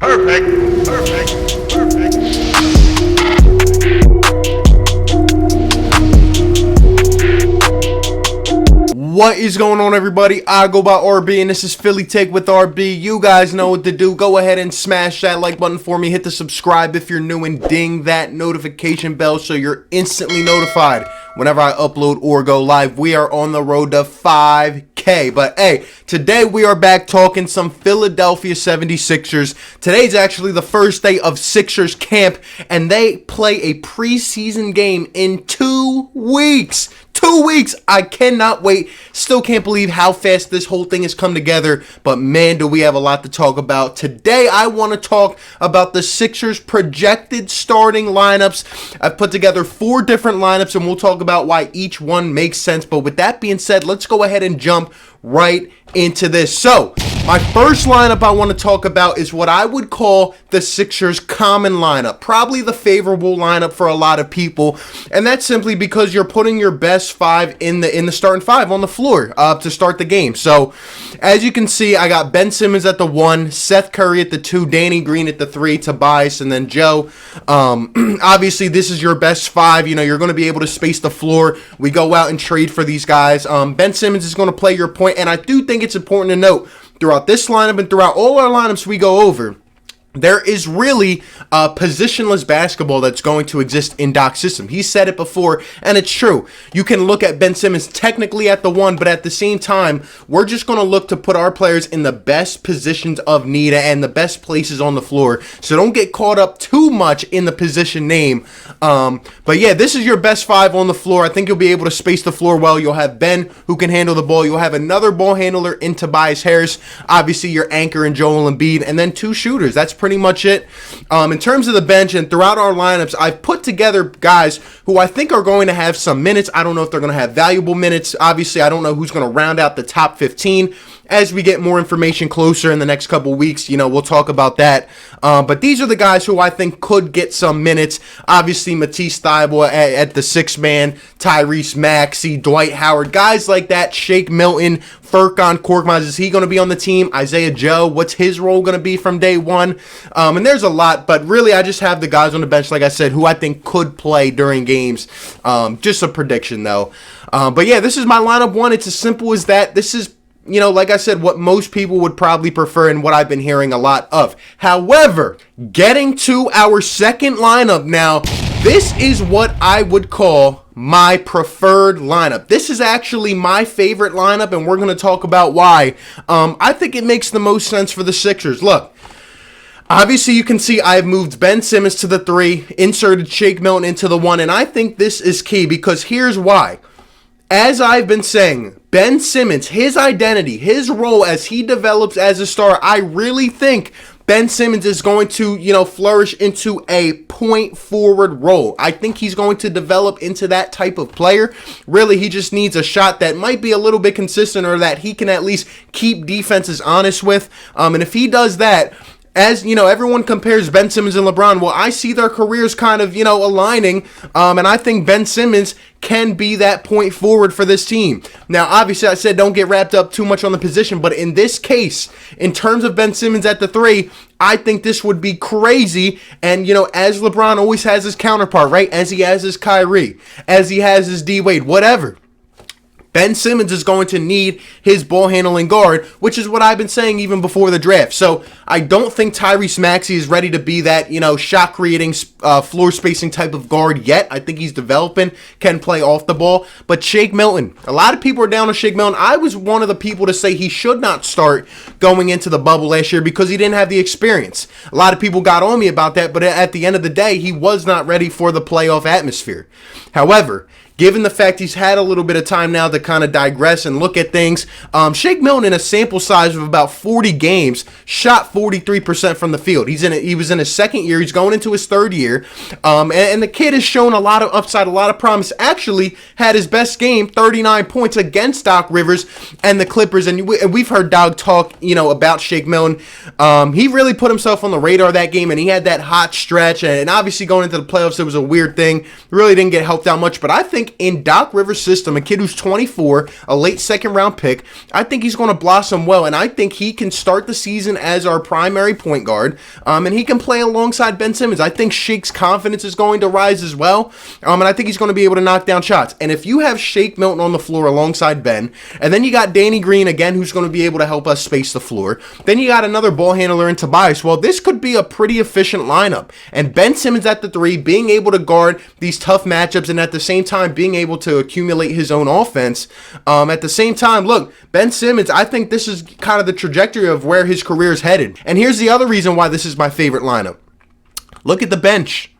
Perfect. Perfect. Perfect. What is going on, everybody? I go by RB, and this is Philly Take with RB. You guys know what to do. Go ahead and smash that like button for me. Hit the subscribe if you're new, and ding that notification bell so you're instantly notified whenever I upload or go live. We are on the road to 5K. But hey, today we are back talking some Philadelphia 76ers. Today's actually the first day of Sixers camp, and they play a preseason game in 2 weeks. 2 weeks. I cannot wait. Still can't believe how fast this whole thing has come together. But man, do we have a lot to talk about. Today, I want to talk about the Sixers' projected starting lineups. I've put together 4 different lineups, and we'll talk about why each one makes sense. But with that being said, let's go ahead and jump right into this. So, my first lineup I want to talk about is what I would call the Sixers' common lineup. Probably the favorable lineup for a lot of people. And that's simply because you're putting your best 5 in the starting 5 on the floor to start the game. So, as you can see, I got Ben Simmons at the 1, Seth Curry at the 2, Danny Green at the 3, Tobias, and then Joe. Obviously, this is your best 5. You know, you're going to be able to space the floor. We go out and trade for these guys. Ben Simmons is going to play your point, and I do think it's important to note throughout this lineup and throughout all our lineups we go over, there is really positionless basketball that's going to exist in Doc's system. He said it before, and it's true. You can look at Ben Simmons technically at the 1, but at the same time, we're just going to look to put our players in the best positions of need and the best places on the floor. So don't get caught up too much in the position name. But yeah, this is your best 5 on the floor. I think you'll be able to space the floor well. You'll have Ben who can handle the ball. You'll have another ball handler in Tobias Harris. Obviously, your anchor in Joel Embiid, and then 2 shooters. That's pretty much it. In terms of the bench and throughout our lineups, I've put together guys who I think are going to have some minutes. I don't know if they're going to have valuable minutes. Obviously, I don't know who's going to round out the top 15. As we get more information closer in the next couple weeks, you know, we'll talk about that. But these are the guys who I think could get some minutes. Obviously, Matisse Thybulle at the 6-man, Tyrese Maxey, Dwight Howard, guys like that, Shake Milton, Furkan Korkmaz, is he going to be on the team? Isaiah Joe, what's his role going to be from day one? And there's a lot, but really I just have the guys on the bench, like I said, who I think could play during games. Just a prediction, though. But yeah, this is my lineup 1. It's as simple as that. This is, you know, like I said, what most people would probably prefer and what I've been hearing a lot of. However, getting to our second lineup now, this is what I would call my preferred lineup. This is actually my favorite lineup, and we're going to talk about why. I think it makes the most sense for the Sixers. Look, obviously you can see I've moved Ben Simmons to the 3, inserted Shake Milton into the 1, and I think this is key because here's why. As I've been saying, Ben Simmons, his identity, his role as he develops as a star, I really think Ben Simmons is going to, you know, flourish into a point forward role. I think he's going to develop into that type of player. Really, he just needs a shot that might be a little bit consistent or that he can at least keep defenses honest with. And if he does that, as you know, everyone compares Ben Simmons and LeBron. Well, I see their careers kind of, you know, aligning, and I think Ben Simmons can be that point forward for this team. Now, obviously, I said don't get wrapped up too much on the position, but in this case, in terms of Ben Simmons at the 3, I think this would be crazy. And, you know, as LeBron always has his counterpart, right? As he has his Kyrie, as he has his D Wade, whatever. Ben Simmons is going to need his ball handling guard, which is what I've been saying even before the draft. So I don't think Tyrese Maxey is ready to be that, you know, shot creating, floor spacing type of guard yet. I think he's developing, can play off the ball. But Shake Milton, a lot of people are down on Shake Milton. I was one of the people to say he should not start going into the bubble last year because he didn't have the experience. A lot of people got on me about that, but at the end of the day, he was not ready for the playoff atmosphere. However, given the fact he's had a little bit of time now to kind of digress and look at things, Shake Milton in a sample size of about 40 games shot 43% from the field. He was in his 2nd year. He's going into his 3rd year. And the kid has shown a lot of upside, a lot of promise. Actually had his best game, 39 points against Doc Rivers and the Clippers. And we've heard Doug talk, you know, about Shake Milton. He really put himself on the radar that game, and he had that hot stretch. And obviously going into the playoffs, it was a weird thing. Really didn't get helped out much. But I think think in Doc Rivers' system, a kid who's 24, a late second-round pick, I think he's going to blossom well, and I think he can start the season as our primary point guard, and he can play alongside Ben Simmons. I think Shake's confidence is going to rise as well, and I think he's going to be able to knock down shots. And if you have Shake Milton on the floor alongside Ben, and then you got Danny Green again, who's going to be able to help us space the floor, then you got another ball handler in Tobias. Well, this could be a pretty efficient lineup. And Ben Simmons at the 3, being able to guard these tough matchups and at the same time being able to accumulate his own offense. At the same time, look, Ben Simmons, I think this is kind of the trajectory of where his career is headed. And here's the other reason why this is my favorite lineup. Look at the bench.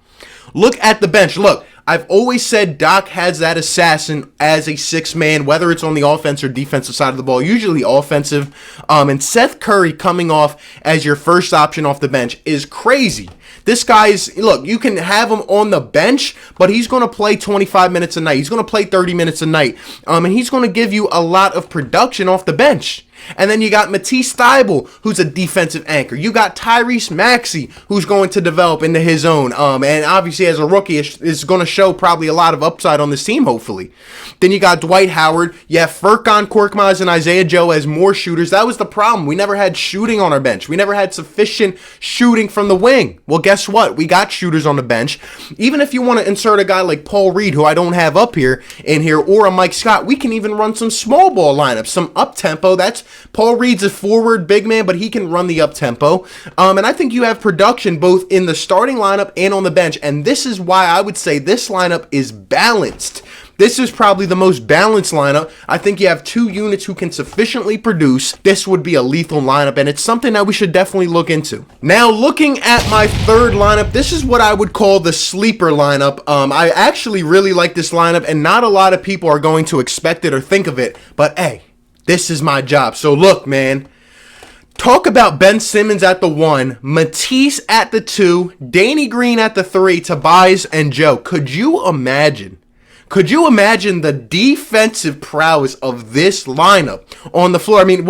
Look at the bench. Look, I've always said Doc has that assassin as a 6-man, whether it's on the offense or defensive side of the ball, usually offensive. And Seth Curry coming off as your first option off the bench is crazy. This guy's, look, you can have him on the bench, but he's going to play 25 minutes a night. He's going to play 30 minutes a night. And he's going to give you a lot of production off the bench. And then you got Matisse Thybulle, who's a defensive anchor. You got Tyrese Maxey, who's going to develop into his own. And obviously, as a rookie, is going to show probably a lot of upside on this team, hopefully. Then you got Dwight Howard. You have Furkan Korkmaz and Isaiah Joe as more shooters. That was the problem. We never had shooting on our bench. We never had sufficient shooting from the wing. Well, guess what? We got shooters on the bench. Even if you want to insert a guy like Paul Reed, who I don't have up here, or a Mike Scott, we can even run some small ball lineups, some up-tempo. That's Paul Reed's a forward big man, but he can run the up-tempo. And I think you have production both in the starting lineup and on the bench. And this is why I would say this lineup is balanced. This is probably the most balanced lineup. I think you have 2 units who can sufficiently produce. This would be a lethal lineup, and it's something that we should definitely look into. Now, looking at my third lineup, this is what I would call the sleeper lineup. I actually really like this lineup, and not a lot of people are going to expect it or think of it, but hey, this is my job. So look, man. Talk about Ben Simmons at the 1, Matisse at the 2, Danny Green at the 3, Tobias and Joe. Could you imagine? Could you imagine the defensive prowess of this lineup on the floor? I mean,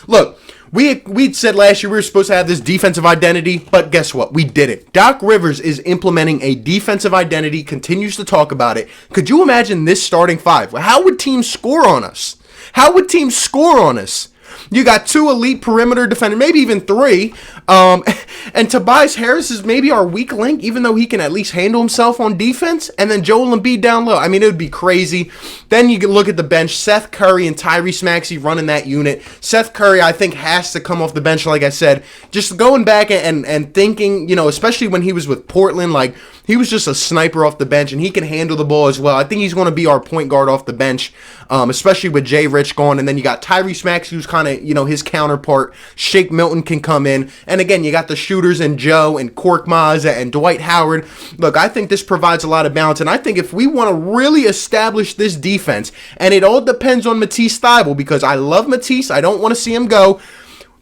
look, we said last year we were supposed to have this defensive identity, but guess what? We did it. Doc Rivers is implementing a defensive identity, continues to talk about it. Could you imagine this starting 5? How would teams score on us? How would teams score on us? You got 2 elite perimeter defenders, maybe even 3. And Tobias Harris is maybe our weak link, even though he can at least handle himself on defense. And then Joel Embiid down low. I mean, it would be crazy. Then you can look at the bench. Seth Curry and Tyrese Maxey running that unit. Seth Curry, I think, has to come off the bench, like I said. Just going back and thinking, you know, especially when he was with Portland, like, he was just a sniper off the bench, and he can handle the ball as well. I think he's going to be our point guard off the bench, especially with Jay Rich gone. And then you got Tyrese Maxey, who's kind of, you know, his counterpart. Shake Milton can come in. And again, you got the shooters and Joe and Korkmaz and Dwight Howard. Look, I think this provides a lot of balance. And I think if we want to really establish this defense, and it all depends on Matisse Thybulle, because I love Matisse. I don't want to see him go.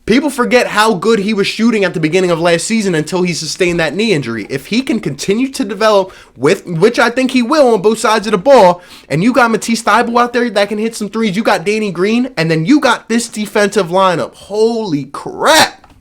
People forget how good he was shooting at the beginning of last season until he sustained that knee injury. If he can continue to develop, which I think he will on both sides of the ball, and you got Matisse Thybulle out there that can hit some threes, you got Danny Green, and then you got this defensive lineup. Holy crap.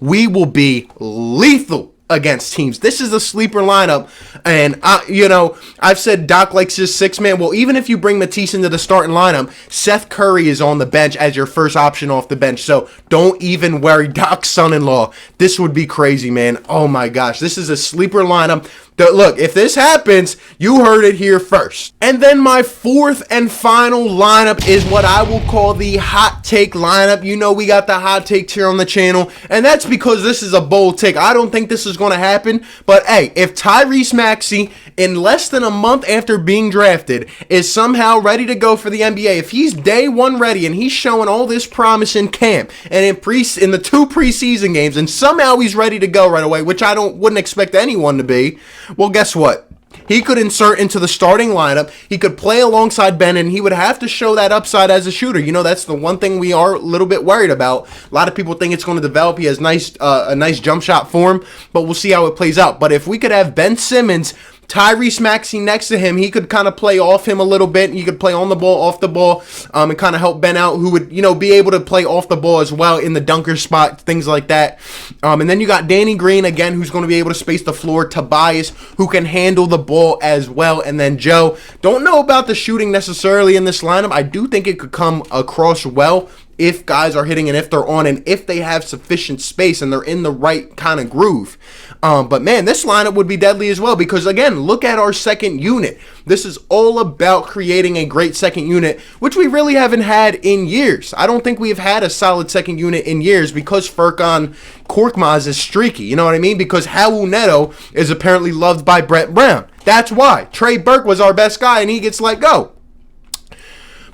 We will be lethal against teams. This is a sleeper lineup, and I've said Doc likes his 6-man. Well, even if you bring Matisse into the starting lineup, Seth Curry is on the bench as your first option off the bench, so don't even worry. Doc's son-in-law, this would be crazy, man. Oh my gosh, this is a sleeper lineup. Look, if this happens, you heard it here first. And then my fourth and final lineup is what I will call the hot take lineup. You know we got the hot takes here on the channel, and that's because this is a bold take. I don't think this is going to happen, but hey, if Tyrese Maxey, in less than a month after being drafted, is somehow ready to go for the NBA, if he's day 1 ready and he's showing all this promise in camp and in the 2 preseason games, and somehow he's ready to go right away, which I wouldn't expect anyone to be, well, guess what? He could insert into the starting lineup. He could play alongside Ben, and he would have to show that upside as a shooter. You know, that's the one thing we are a little bit worried about. A lot of people think it's going to develop. He has a nice jump shot form, but we'll see how it plays out. But if we could have Ben Simmons Tyrese Maxey next to him, he could kind of play off him a little bit. He could play on the ball, off the ball, and kind of help Ben out, who would, be able to play off the ball as well in the dunker spot, things like that. And then you got Danny Green, again, who's going to be able to space the floor. Tobias, who can handle the ball as well. And then Joe, don't know about the shooting necessarily in this lineup. I do think it could come across well if guys are hitting and if they're on and if they have sufficient space and they're in the right kind of groove. But man, this lineup would be deadly as well because, again, look at our second unit. This is all about creating a great second unit, which we really haven't had in years. I don't think we have had a solid second unit in years because Furkan Korkmaz is streaky. You know what I mean? Because Raul Neto is apparently loved by Brett Brown. That's why. Trey Burke was our best guy and he gets let go.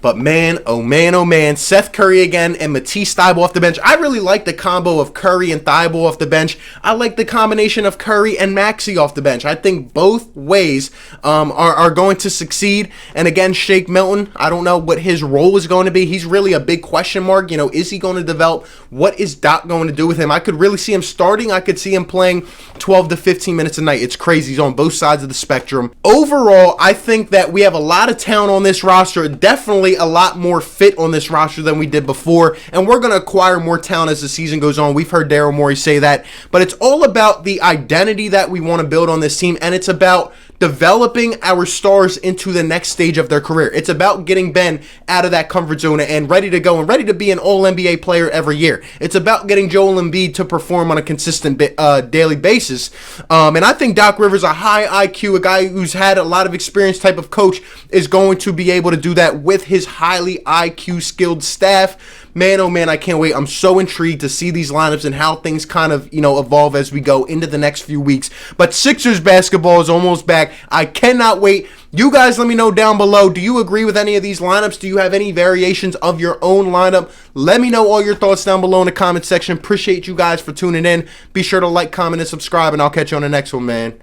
But man, oh man, Seth Curry again and Matisse Thybulle off the bench. I really like the combo of Curry and Thybulle off the bench. I like the combination of Curry and Maxey off the bench. I think both ways are going to succeed. And again, Shake Milton, I don't know what his role is going to be. He's really a big question mark. Is he going to develop? What is Doc going to do with him? I could really see him starting. I could see him playing 12 to 15 minutes a night. It's crazy. He's on both sides of the spectrum. Overall, I think that we have a lot of talent on this roster. Definitely a lot more fit on this roster than we did before, and we're going to acquire more talent as the season goes on. We've heard Daryl Morey say that, but it's all about the identity that we want to build on this team, and it's about developing our stars into the next stage of their career. It's about getting Ben out of that comfort zone and ready to go and ready to be an all-NBA player every year. It's about getting Joel Embiid to perform on a consistent daily basis. And I think Doc Rivers, a high IQ, a guy who's had a lot of experience type of coach, is going to be able to do that with his highly IQ skilled staff. Man, oh man, I can't wait. I'm so intrigued to see these lineups and how things kind of, evolve as we go into the next few weeks. But Sixers basketball is almost back. I cannot wait. You guys let me know down below. Do you agree with any of these lineups? Do you have any variations of your own lineup? Let me know all your thoughts down below in the comment section. Appreciate you guys for tuning in. Be sure to like, comment, and subscribe, and I'll catch you on the next one, man.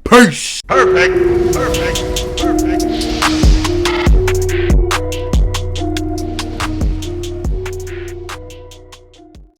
Peace. Perfect.